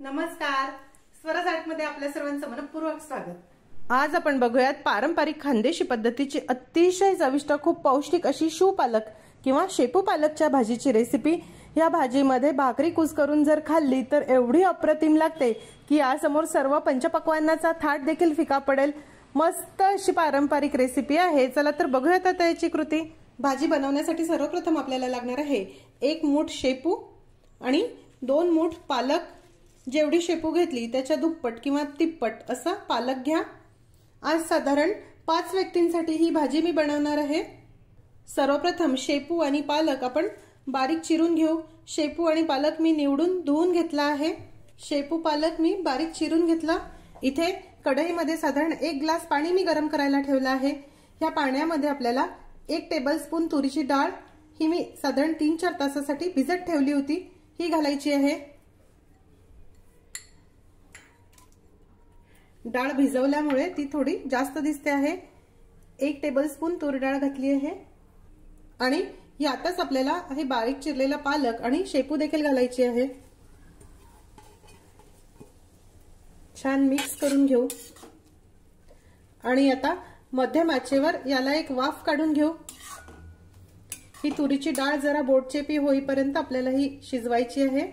नमस्कार, स्वराज आर्टमध्ये आपल्या सर्वांचं मनपूर्वक स्वागत। आज आपण बघूयात पारंपरिक खानदेशी पद्धतीची अतिशय चविष्ट खूप पौष्टिक अशी शू पालक किंवा शेपू पालकच्या भाजीची रेसिपी। या भाजीमध्ये भाकरी कुस्करून जर खाल्ली तर एवढी अप्रतिम लागते की यासमोर सर्व पंचपक्वान्नाचा थाट देखील फिका पडेल। मस्त अशी पारंपरिक रेसिपी आहे। चला तर बघूयात आता याची कृती। भाजी बनवण्यासाठी सर्वप्रथम आपल्याला लागणार आहे 1 मूठ शेपू आणि 2 मूठ पालक। जेवढी शेपू घेतली त्याच्या दुप्पट किंवा तिप्पट असा पालक घ्या। आज साधारण 5 व्यक्तींसाठी ही भाजी मी बनवणार आहे। सर्वप्रथम शेपू आणि पालक आपण बारीक चिरून घेऊ। शेपू आणि पालक मी निवडून धुवून घेतला आहे। शेपू पालक मी बारीक चिरून घेतला। इथे कढईमध्ये साधारण 1 ग्लास पाणी मी गरम करायला ठेवलं आहे। या पाण्यामध्ये आपल्याला 1 टेबलस्पून तुरीची डाळ, ही मी साधारण 3-4 तासासाठी भिजत ठेवली होती, ही घालायची आहे। डाळ भिजवल्यामुळे ती थोडी जास्त दिसते आहे। 1 टेबलस्पून तूर डाळ घातली आहे आणि यातच आपल्याला हे बारीक चिरलेला पालक आणि शेपू देखील घालायची आहे। छान मिक्स करून घेऊ आणि आता मध्यम आचेवर याला एक वाफ काढून घेऊ। ही तुरीची डाळ जरा बोटचेपी होईपर्यंत आपल्याला ही शिजवायची आहे।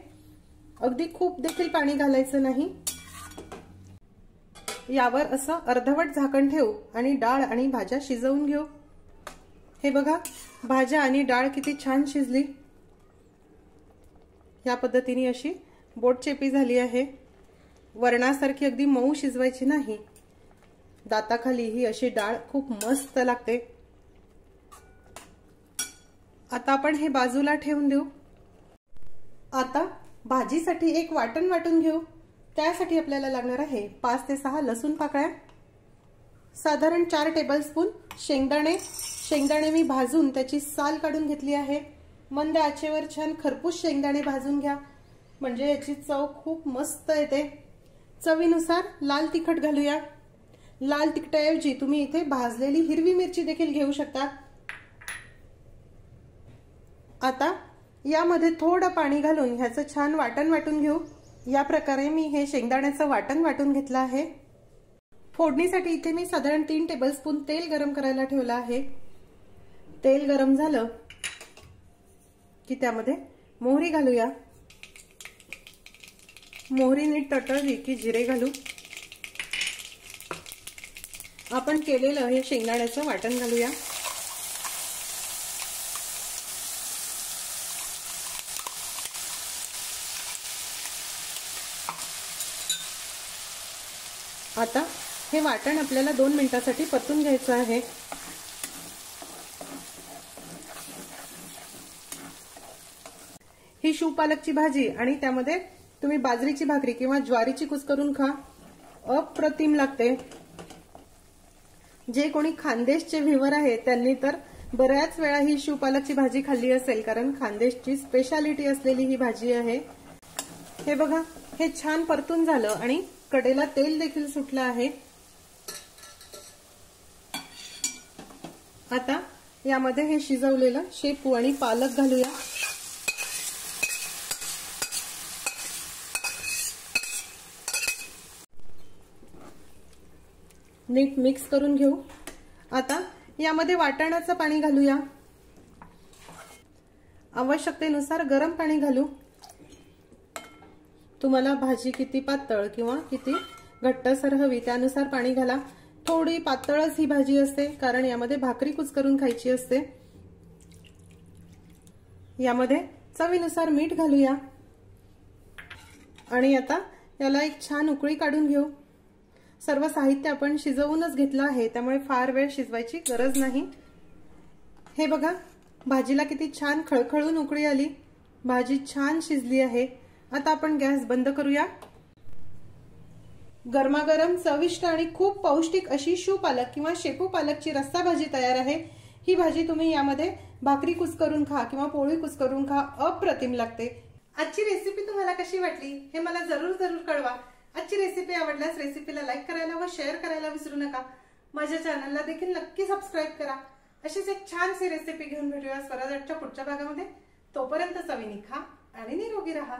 अगदी खूप देखील पाणी घालायचं नाही। यावर असं अर्धवट झाकण ठेवू आणि डाळ आणि भाज्या शिजवून घेऊ। हे बघा, भाज्या आणि डाळ किती छान शिजली। या पद्धतीने अशी बोटचेपी झाली आहे। वरणासारखी अगदी मऊ शिजवायची नाही। दाताखाली ही अशी डाळ खूप मस्त लागते। आता आपण हे बाजूला ठेवून देऊ। आता भाजीसाठी एक वाटण वाटून घेऊ। त्यासाठी आपल्याला लागणार आहे 5 ते 6 लसूण पाकळ्या, साधारण 4 टेबलस्पून शेंगदाणे मी भाजून त्याची साल काढून घेतली आहे। मंद आचेवर छान खरपूस शेंगदाणे भाजून घ्या, म्हणजे याची चव खूप मस्त येते। चवीनुसार लाल तिखट घालूया। लाल तिखटाऐवजी तुम्ही इथे भाजलेली हिरवी मिरची देखील घेऊ शकता। आता यामध्ये थोडं पाणी घालून ह्याचं छान वाटण वाटून घेऊ। या प्रकारे मी हे शेंगदाण्याचं वाटण वाटून घेतलं आहे। फोडणीसाठी इथे मी साधारण 3 टेबलस्पून तेल गरम करायला ठेवलं आहे। तेल गरम झालं की त्यामध्ये मोहरी घालूया। मोहरी नीट तळली की जिरे घालू। आपण केलेलं हे शेंगदाण्याचं वाटण घालूया। आता हे वाटण आपल्याला 2 मिनिटांसाठी परतून घ्यायचं आहे। ही शू पालकची भाजी आणि त्यामध्ये तुम्ही बाजरीची भाकरी किंवा ज्वारीची कुस्करून खा, अप्रतिम लागते। जे कोणी खानदेशचे व्ह्यूअर आहेत त्यांनी तर बऱ्याच वेळा ही शू पालकची भाजी खाल्ली असेल, कारण खानदेशची स्पेशालिटी असलेली ही भाजी आहे। हे बघा, हे छान परतून झालं आणि कडेला तेल देखील सुटलं आहे। आता यामध्ये हे शिजवलेलं शेपू आणि पालक घालूया। नीट मिक्स करून घेऊ। आता यामध्ये वाटणाचं पाणी घालूया। आवश्यकतेनुसार गरम पाणी घालू। तुम्हाला भाजी किती पातळ किंवा किती घट्टसर हवी त्यानुसार पाणी घाला। थोडी पातळच ही भाजी असते, कारण यामध्ये भाकरी कुस्करून खायची असते। यामध्ये चवीनुसार मीठ घालूया आणि आता याला एक छान उकळी काढून घेऊ। सर्व साहित्य आपण शिजवूनच घेतलं आहे, त्यामुळे फार वेळ शिजवायची गरज नाही। हे बघा, भाजीला किती छान खळखळून उकळी आली। भाजी छान शिजली आहे। आता आपण गॅस बंद करूया। गरमागरम चविष्ट आणि खूप पौष्टिक अशी शू पालक किंवा शेपू पालकची रस्सा भाजी तयार आहे। ही भाजी तुम्ही यामध्ये भाकरी कुस्करून खा किंवा पोळी कुस्करून खा, अप्रतिम लागते। आजची रेसिपी तुम्हाला कशी वाटली हे मला जरूर कळवा। आजची रेसिपी आवडल्यास रेसिपीला लाईक करायला व शेअर करायला विसरू नका। माझ्या चॅनलला देखील नक्की सबस्क्राईब करा। अशीच एक छानशी रेसिपी घेऊन भेटूया स्वराज आर्टच्या पुढच्या भागामध्ये। तोपर्यंत चवीने खा आणि निरोगी राहा।